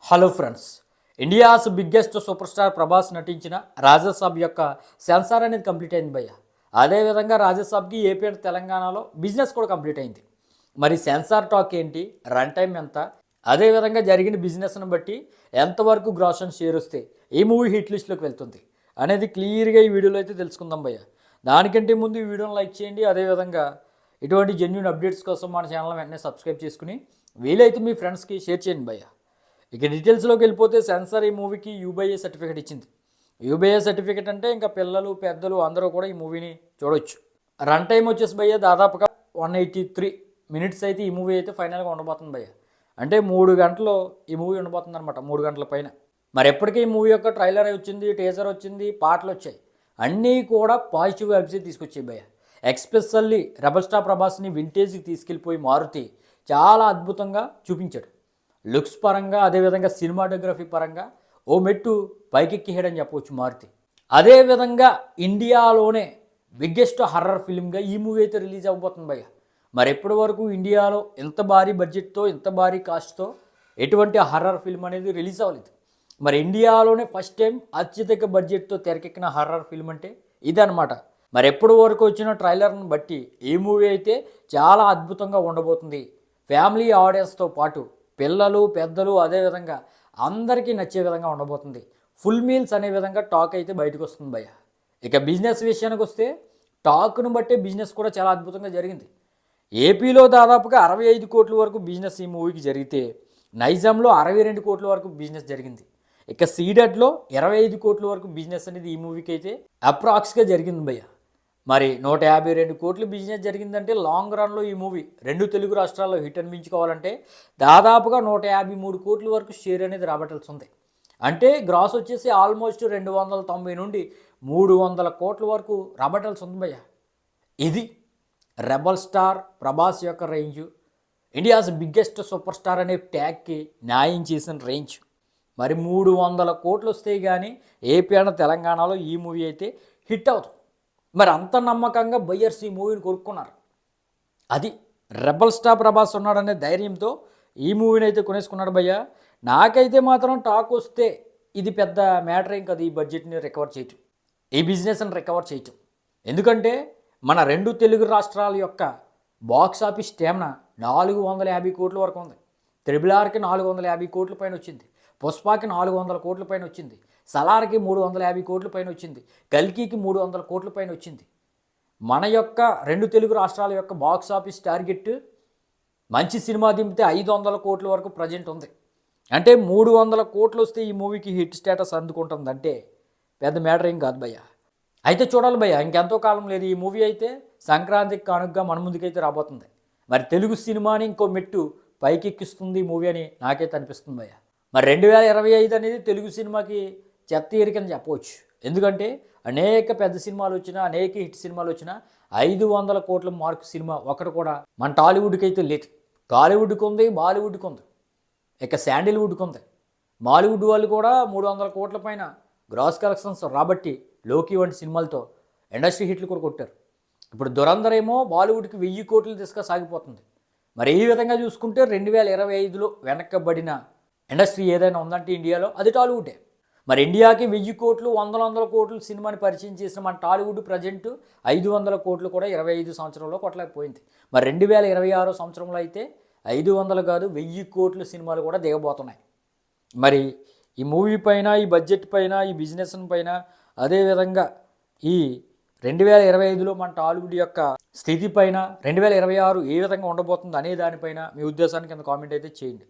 Hello friends, India's biggest super star Prabhas నటించిన రాజసాబ్ యొక్క censor అనేది కంప్లీట్ అయింది భయ్య. అదేవిధంగా రాజసాబ్కి ఏపీ అండ్ తెలంగాణలో బిజినెస్ కూడా కంప్లీట్ అయింది. మరి సెన్సార్ టాక్ ఏంటి, రన్ టైం ఎంత, అదేవిధంగా జరిగిన బిజినెస్ను బట్టి ఎంతవరకు గ్రాస్ అండ్ షేర్ వస్తే ఈ మూవీ హిట్ లిస్ట్లోకి వెళ్తుంది అనేది క్లియర్గా ఈ వీడియోలో అయితే తెలుసుకుందాం భయ్య. దానికంటే ముందు ఈ వీడియోని లైక్ చేయండి. అదేవిధంగా ఇటువంటి జెన్యూన్ అప్డేట్స్ కోసం మన ఛానల్ వెంటనే సబ్స్క్రైబ్ చేసుకుని వీలైతే మీ ఫ్రెండ్స్కి షేర్ చేయండి భయ్య. ఇక డీటెయిల్స్లోకి వెళ్ళిపోతే సెన్సార్ ఈ మూవీకి యూబీఐ సర్టిఫికేట్ ఇచ్చింది. యూబీఐ సర్టిఫికేట్ అంటే ఇంకా పిల్లలు పెద్దలు అందరూ కూడా ఈ మూవీని చూడొచ్చు. రన్ టైం వచ్చేసి భయ్య దాదాపుగా 183 మినిట్స్ అయితే ఈ మూవీ అయితే ఫైనల్గా ఉండబోతుంది భయ్య. అంటే 3 గంటలు ఈ మూవీ ఉండబోతుంది అనమాట, 3 గంటల పైన. మరి ఎప్పటికీ ఈ మూవీ యొక్క ట్రైలర్ వచ్చింది, టీజర్ వచ్చింది, పాటలు వచ్చాయి, అన్నీ కూడా పాజిటివ్ వైబ్స్ తీసుకొచ్చాయి భయ్య. ఎక్స్పెషల్లీ రెబల్ స్టార్ ప్రభాస్ని వింటేజ్కి తీసుకెళ్ళిపోయి మారుతి చాలా అద్భుతంగా చూపించాడు. లుక్స్ పరంగా, అదేవిధంగా సినిమాటోగ్రఫీ పరంగా ఓ మెట్టు పైకెక్కిహాడని చెప్పవచ్చు మారుతి. అదేవిధంగా ఇండియాలోనే బిగ్గెస్ట్ హర్రర్ ఫిల్మ్గా ఈ మూవీ అయితే రిలీజ్ అవ్వబోతుంది భయ్య. మరి ఎప్పటి వరకు ఇండియాలో ఇంత భారీ బడ్జెట్తో, ఇంత భారీ కాస్ట్తో ఎటువంటి హర్రర్ ఫిల్మ్ అనేది రిలీజ్ అవ్వలేదు. మరి ఇండియాలోనే ఫస్ట్ టైం అత్యధిక బడ్జెట్తో తెరకెక్కిన హర్రర్ ఫిల్మ్ అంటే ఇదనమాట. మరి ఎప్పటి వరకు వచ్చిన ట్రైలర్ని బట్టి ఈ మూవీ అయితే చాలా అద్భుతంగా ఉండబోతుంది. ఫ్యామిలీ ఆడియన్స్తో పాటు పిల్లలు పెద్దలు అదేవిధంగా అందరికీ నచ్చే విధంగా ఉండబోతుంది. ఫుల్ మీల్స్ అనే విధంగా టాక్ అయితే బయటకు వస్తుంది భయ్య. ఇక బిజినెస్ విషయానికి వస్తే టాక్ను బట్టే బిజినెస్ కూడా చాలా అద్భుతంగా జరిగింది. ఏపీలో దాదాపుగా 65 కోట్ల వరకు బిజినెస్ ఈ మూవీకి జరిగితే నైజాంలో 62 కోట్ల వరకు బిజినెస్ జరిగింది. ఇక సీడెడ్లో 25 కోట్ల వరకు బిజినెస్ అనేది ఈ మూవీకి అయితే అప్రాక్స్గా జరిగింది భయ్య. మరి 152 కోట్ల బిజినెస్ జరిగిందంటే లాంగ్ రన్లో ఈ మూవీ 2 తెలుగు రాష్ట్రాల్లో హిట్ అనిపించుకోవాలంటే దాదాపుగా 153 కోట్ల వరకు షేర్ అనేది రాబట్టాల్సి ఉంది. అంటే గ్రాస్ వచ్చేసి ఆల్మోస్ట్ 290 నుండి 300 కోట్ల వరకు రాబట్టాల్సి ఉంది భయ్య. ఇది రెబల్ స్టార్ ప్రభాస్ యొక్క range, India's biggest super star అనే ట్యాగ్కి న్యాయం చేసిన రేంజ్. మరి 300 కోట్లు వస్తాయి కానీ ఏపీ అండ్ తెలంగాణలో ఈ మూవీ అయితే హిట్ అవుతుంది. మరి అంత నమ్మకంగా బయ్యర్స్ ఈ మూవీని కొనుక్కున్నారు. అది రెబల్ స్టార్ ప్రభాస్ ఉన్నాడనే ధైర్యంతో ఈ మూవీని అయితే కొనేసుకున్నాడు భయ్య. నాకైతే మాత్రం టాక్ వస్తే ఇది పెద్ద మ్యాటర్ ఏం కాదు ఈ బడ్జెట్ని రికవర్ చేయటం, ఈ బిజినెస్ని రికవర్ చేయటం. ఎందుకంటే మన 2 తెలుగు రాష్ట్రాల యొక్క బాక్స్ ఆఫీస్ స్టామినా 450 కోట్ల వరకు ఉంది. RRRకి 450 కోట్ల పైన వచ్చింది, పుష్పాకి 400 కోట్ల పైన వచ్చింది, సలార్కి 350 కోట్ల పైన వచ్చింది, కల్కికి 300 కోట్ల పైన వచ్చింది. మన యొక్క 2 తెలుగు రాష్ట్రాల యొక్క బాక్స్ ఆఫీస్ టార్గెట్ మంచి సినిమా దింపితే 500 కోట్ల వరకు ప్రజెంట్ ఉంది. అంటే 300 కోట్లు వస్తే ఈ మూవీకి హిట్ స్టేటస్ అందుకుంటుందంటే పెద్ద మ్యాటర్ ఏం కాదు భయ్య. అయితే చూడాలి భయ్య, ఇంకెంతో కాలం లేదు. ఈ మూవీ అయితే సంక్రాంతికి కానుకగా మన ముందుకైతే రాబోతుంది. మరి తెలుగు సినిమాని ఇంకో మెట్టు పైకెక్కిస్తుంది ఈ మూవీ అని నాకైతే అనిపిస్తుంది భయ్య. మరి 2025 అనేది తెలుగు సినిమాకి చెత్త ఇయర్ కింద చెప్పవచ్చు. ఎందుకంటే అనేక పెద్ద సినిమాలు వచ్చినా, అనేక హిట్ సినిమాలు వచ్చినా 500 కోట్ల మార్క్ సినిమా ఒకటి కూడా మన టాలీవుడ్కి అయితే లేదు. టాలీవుడ్కి ఉంది, బాలీవుడ్కి ఉంది, ఇక శాండిల్వుడ్కి ఉంది. మాలీవుడ్ వాళ్ళు కూడా 300 కోట్ల పైన గ్రాస్ కలెక్షన్స్ రాబట్టి లోకి వంటి సినిమాలతో ఇండస్ట్రీ హిట్లు కూడా కొట్టారు. ఇప్పుడు దురంధర్ ఏమో బాలీవుడ్కి 1000 కోట్లు తీసుకు సాగిపోతుంది. మరి ఈ విధంగా చూసుకుంటే 2025లో వెనక్కబడిన ఇండస్ట్రీ ఏదైనా ఉందంటే ఇండియాలో అది టాలీవుడే. మరి ఇండియాకి 1000 కోట్లు 100 కోట్లు సినిమాని పరిచయం చేసిన మన టాలీవుడ్ ప్రజెంట్ 500 కోట్లు కూడా 25 సంవత్సరంలో కొట్టలేకపోయింది. మరి 2026 సంవత్సరంలో అయితే 500 కాదు 1000 కోట్ల సినిమాలు కూడా దిగబోతున్నాయి. మరి ఈ మూవీ పైన, ఈ బడ్జెట్ పైన, ఈ బిజినెస్ పైన, అదేవిధంగా ఈ 2025లో మన టాలీవుడ్ యొక్క స్థితి పైన 2026 ఏ విధంగా ఉండబోతుంది అనే దానిపైన మీ ఉద్దేశాన్ని కింద కామెంట్ అయితే చేయండి.